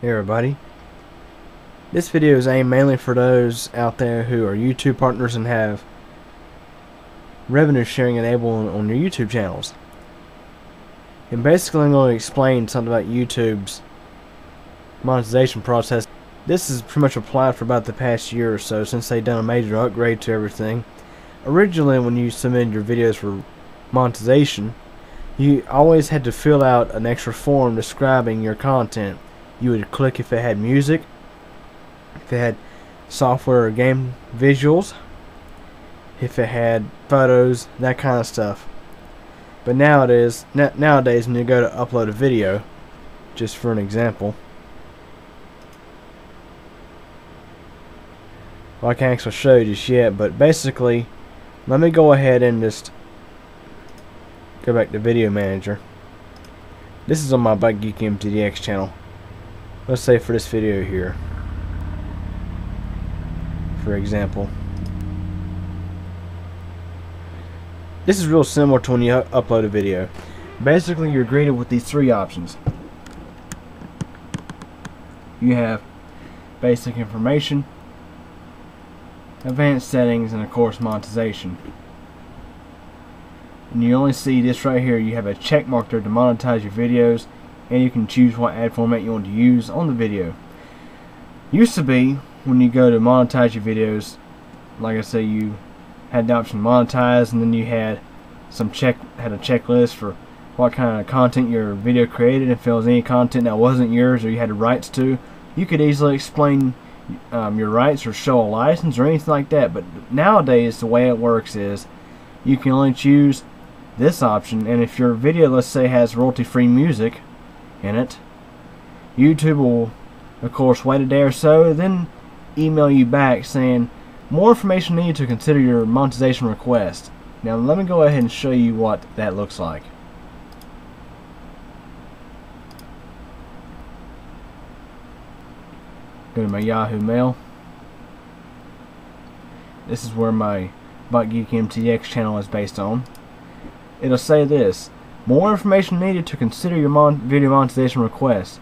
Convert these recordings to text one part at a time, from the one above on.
Hey everybody, this video is aimed mainly for those out there who are YouTube partners and have revenue sharing enabled on your YouTube channels. And basically I'm going to explain something about YouTube's monetization process. This is pretty much applied for about the past year or so since they've done a major upgrade to everything. Originally, when you submitted your videos for monetization, you always had to fill out an extra form describing your content. You would click if it had music, if it had software or game visuals, if it had photos, that kind of stuff. But nowadays when you go to upload a video, just for an example, well, I can't actually show you just yet, but basically, let me go ahead and just go back to Video Manager. This is on my Bike Geek MTDX channel. Let's say for this video here, for example. This is real similar to when you upload a video. Basically, you're greeted with these three options. You have basic information, advanced settings, and of course monetization. And you only see this right here. You have a check mark there to monetize your videos, and you can choose what ad format you want to use on the video. Used to be, when you go to monetize your videos, like I say, you had the option to monetize, and then you had a checklist for what kind of content your video created. If there was any content that wasn't yours or you had the rights to, you could easily explain your rights or show a license or anything like that. But nowadays the way it works is you can only choose this option, and if your video, let's say, has royalty-free music in it, YouTube will of course wait a day or so, then email you back saying more information needed to consider your monetization request. Now let me go ahead and show you what that looks like. Go to my Yahoo Mail. This is where my Bike Geek MTX channel is based on. It'll say this: more information needed to consider your video monetization request.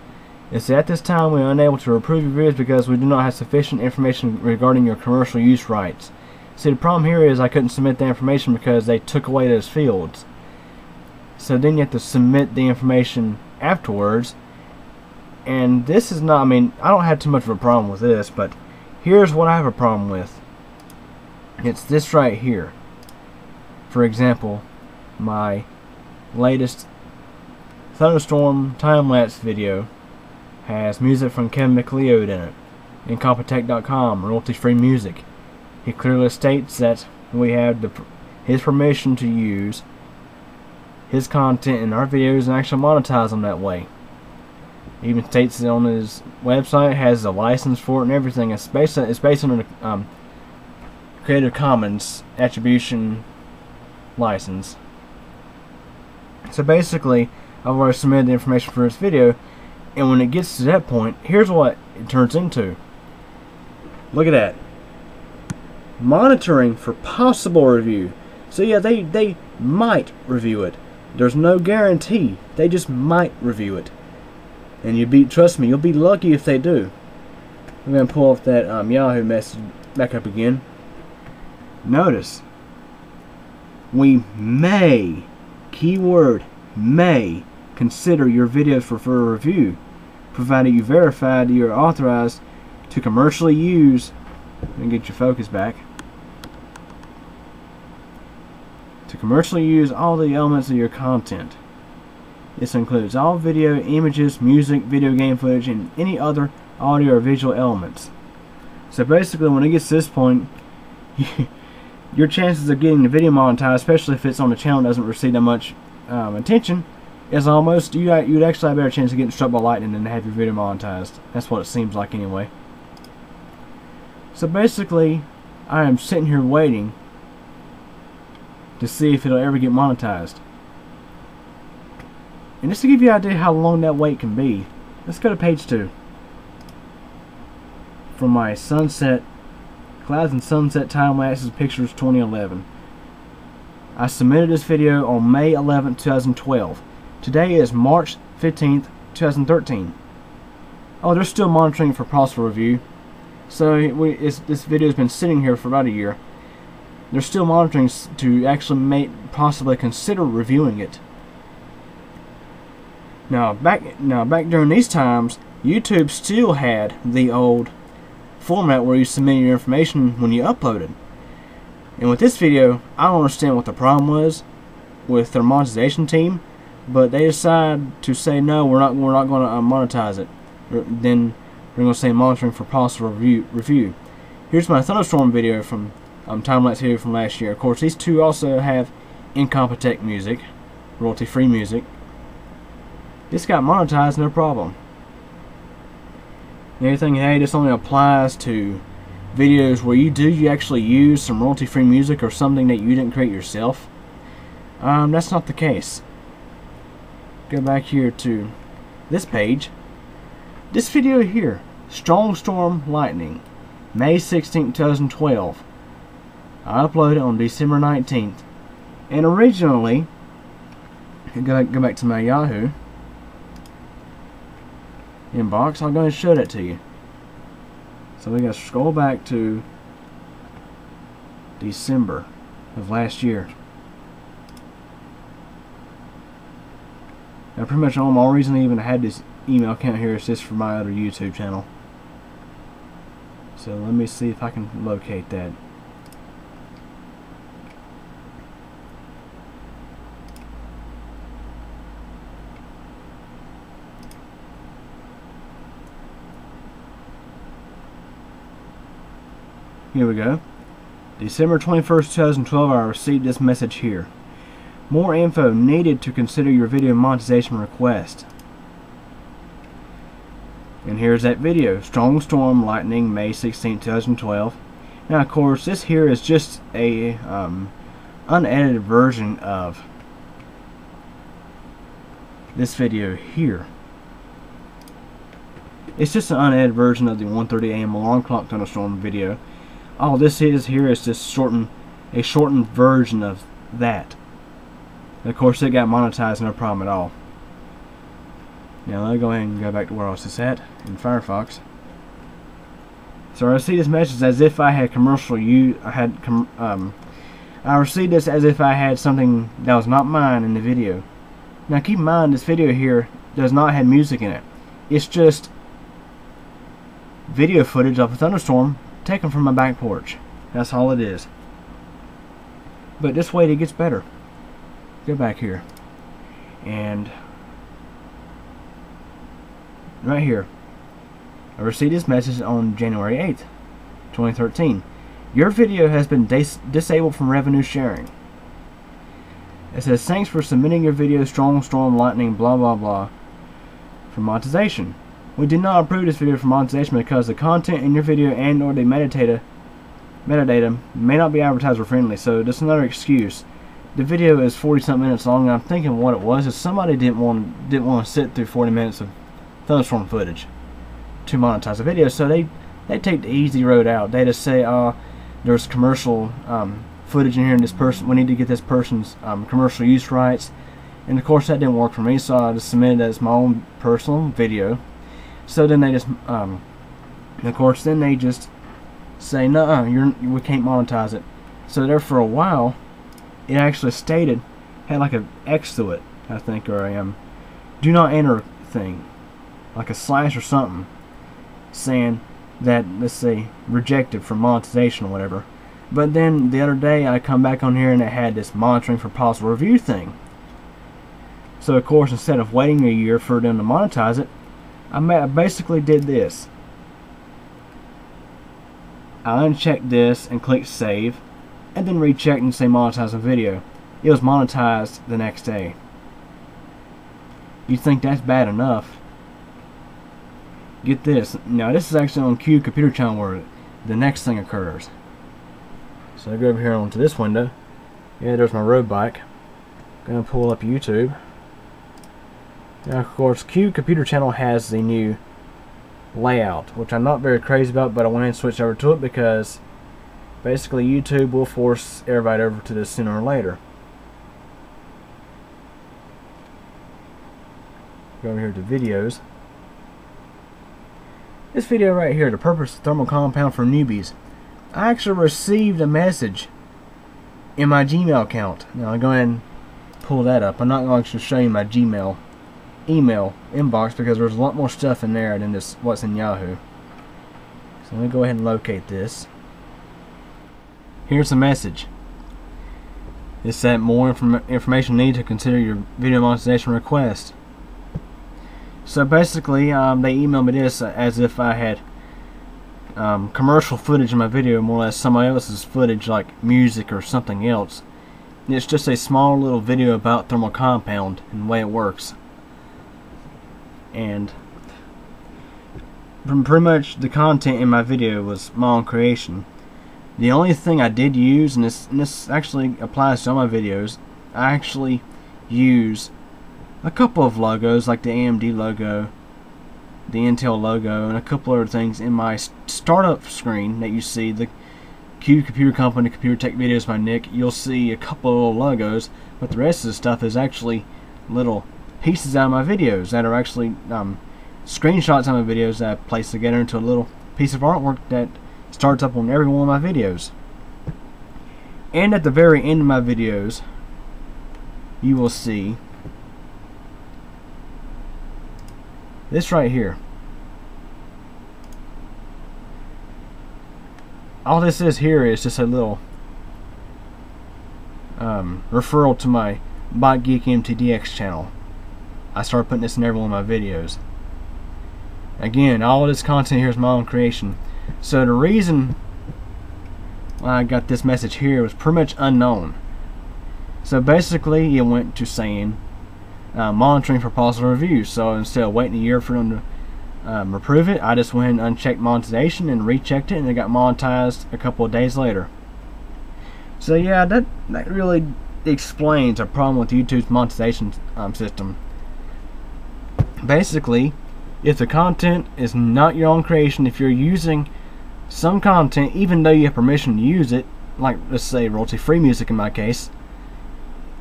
It's at this time we are unable to approve your videos because we do not have sufficient information regarding your commercial use rights. See, the problem here is I couldn't submit the information because they took away those fields. So then you have to submit the information afterwards. And this is not, I mean, I don't have too much of a problem with this, but here's what I have a problem with. It's this right here. For example, my latest thunderstorm time-lapse video has music from Kevin MacLeod in it, Incompetech.com, royalty-free music. He clearly states that we have his permission to use his content in our videos and actually monetize them that way. He even states it on his website, has a license for it and everything. It's based on a Creative Commons attribution license. So basically, I've already submitted the information for this video, and when it gets to that point, here's what it turns into. Look at that. Monitoring for possible review. So yeah, they might review it. There's no guarantee. They just might review it. And trust me, you'll be lucky if they do. I'm going to pull up that Yahoo message back up again. Notice, we may, keyword may, consider your videos for review, provided you verify that you're authorized to commercially use, and get your focus back, to commercially use all the elements of your content. This includes all video, images, music, video game footage, and any other audio or visual elements. So basically, when it gets to this point, your chances of getting the video monetized, especially if it's on a channel that doesn't receive that much attention, is almost, you'd actually have a better chance of getting struck by lightning than to have your video monetized. That's what it seems like anyway. So basically, I am sitting here waiting to see if it'll ever get monetized. And just to give you an idea how long that wait can be, let's go to page 2. From my sunset, clouds and sunset time lapses pictures 2011. I submitted this video on May 11, 2012. Today is March 15th, 2013. oh, they're still monitoring for possible review. So this video has been sitting here for about a year. They're still monitoring to actually possibly consider reviewing it. Now back during these times, YouTube still had the old format where you submit your information when you upload it. And with this video, I don't understand what the problem was with their monetization team, but they decided to say no, we're not going to monetize it. Then we're going to say monitoring for possible review. Here's my thunderstorm video from time-lapse video from last year. Of course, these two also have Incompetech music, royalty-free music. This got monetized, no problem. And everything, hey, this only applies to videos where you actually use some royalty-free music or something that you didn't create yourself. That's not the case. Go back here to this page. This video here, Strong Storm Lightning, May 16, 2012. I uploaded it on December 19th. And originally, go back to my Yahoo inbox. I'll go and show that to you. So we gotta scroll back to December of last year. Now pretty much the only reason I even had this email account here is just for my other YouTube channel. So let me see if I can locate that. Here we go. December 21st, 2012, I received this message here. More info needed to consider your video monetization request. And here's that video. Strong Storm Lightning, May 16, 2012. Now, of course, this here is just a unedited version of this video here. It's just an unedited version of the 1:30 a.m. alarm clock thunderstorm video. All this is here is just a shortened version of that. And of course, it got monetized, no problem at all. Now let's go ahead and go back to where I was just at in Firefox. So I see this message as if I had commercial use. I received this as if I had something that was not mine in the video. Now keep in mind, this video here does not have music in it. It's just video footage of a thunderstorm taken from my back porch. That's all it is. But this way it gets better. Go back here. And right here, I received this message on January 8th, 2013. Your video has been disabled from revenue sharing. It says, thanks for submitting your video Strong Storm Lightning blah blah blah for monetization. We did not approve this video for monetization because the content in your video and or the metadata may not be advertised or friendly. So that's another excuse. The video is 40-something minutes long, and I'm thinking what it was is somebody didn't want to sit through 40 minutes of thunderstorm footage to monetize a video, so they take the easy road out. They just say, there's commercial footage in here, and this person, we need to get this person's commercial use rights. And of course that didn't work for me, so I just submitted it as my own personal video. So then they just, of course, then they just say, no, we can't monetize it. So there for a while, it actually stated, had like an X to it, I think, or a do not enter thing, like a slash or something, saying that, let's say, rejected from monetization or whatever. But then the other day I come back on here and it had this monitoring for possible review thing. So of course, instead of waiting a year for them to monetize it, I basically did this. I unchecked this and clicked save, and then rechecked and say monetize a video. It was monetized the next day. You think that's bad enough? Get this. Now this is actually on Q computer channel where the next thing occurs. So I go over here onto this window. Yeah, there's my road bike. Gonna pull up YouTube. Now of course Q computer channel has the new layout, which I'm not very crazy about, but I went and switched over to it because basically YouTube will force everybody over to this sooner or later. Go over here to videos. This video right here, the purpose of thermal compound for newbies. I actually received a message in my Gmail account. Now I'll go ahead and pull that up. I'm not going to show you my Gmail email inbox because there's a lot more stuff in there than this what's in Yahoo. So let me go ahead and locate this. Here's the message. It said more information needed to consider your video monetization request. So basically, they emailed me this as if I had commercial footage in my video, more or less somebody else's footage, like music or something else. And it's just a small little video about thermal compound and the way it works. And pretty much the content in my video was my own creation. The only thing I did use, and this actually applies to all my videos, I actually use a couple of logos, like the AMD logo, the Intel logo, and a couple other things in my startup screen that you see, the Q Computer Company, Computer Tech Videos by Nick. You'll see a couple of little logos, but the rest of the stuff is actually little pieces out of my videos that are actually screenshots of my videos that I place together into a little piece of artwork that starts up on every one of my videos. And at the very end of my videos, you will see this right here. All this is here is just a little referral to my Bot Geek MTDX channel. I started putting this in every one of my videos. Again, all of this content here is my own creation. So the reason why I got this message here was pretty much unknown. So basically, it went to saying monitoring for possible reviews. So instead of waiting a year for them to approve it, I just went and unchecked monetization and rechecked it, and it got monetized a couple of days later. So yeah, that really explains a problem with YouTube's monetization system. Basically, if the content is not your own creation, if you're using some content, even though you have permission to use it, like let's say royalty-free music in my case,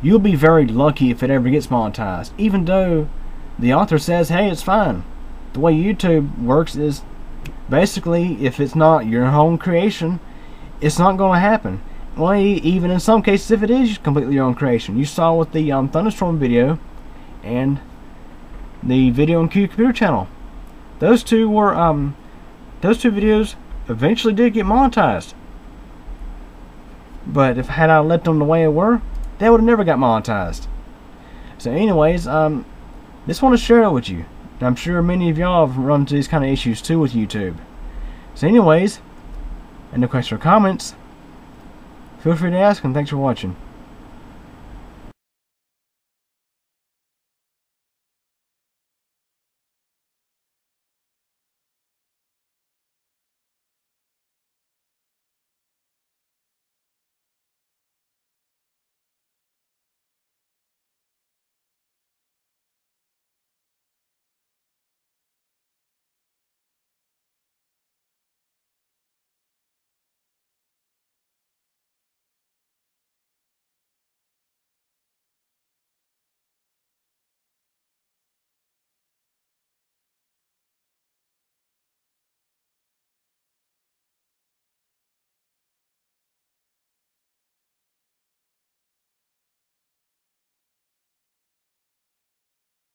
you'll be very lucky if it ever gets monetized, even though the author says, hey, it's fine. The way YouTube works is basically, if it's not your own creation, it's not going to happen. Well, even in some cases, if it is completely your own creation. You saw with the thunderstorm video and the video on Q Computer channel. Those two videos eventually did get monetized. But if had I let them the way it were, they would have never got monetized. So anyways, just want to share it with you. I'm sure many of y'all have run into these kind of issues too with YouTube. So anyways, any questions or comments, feel free to ask, and thanks for watching.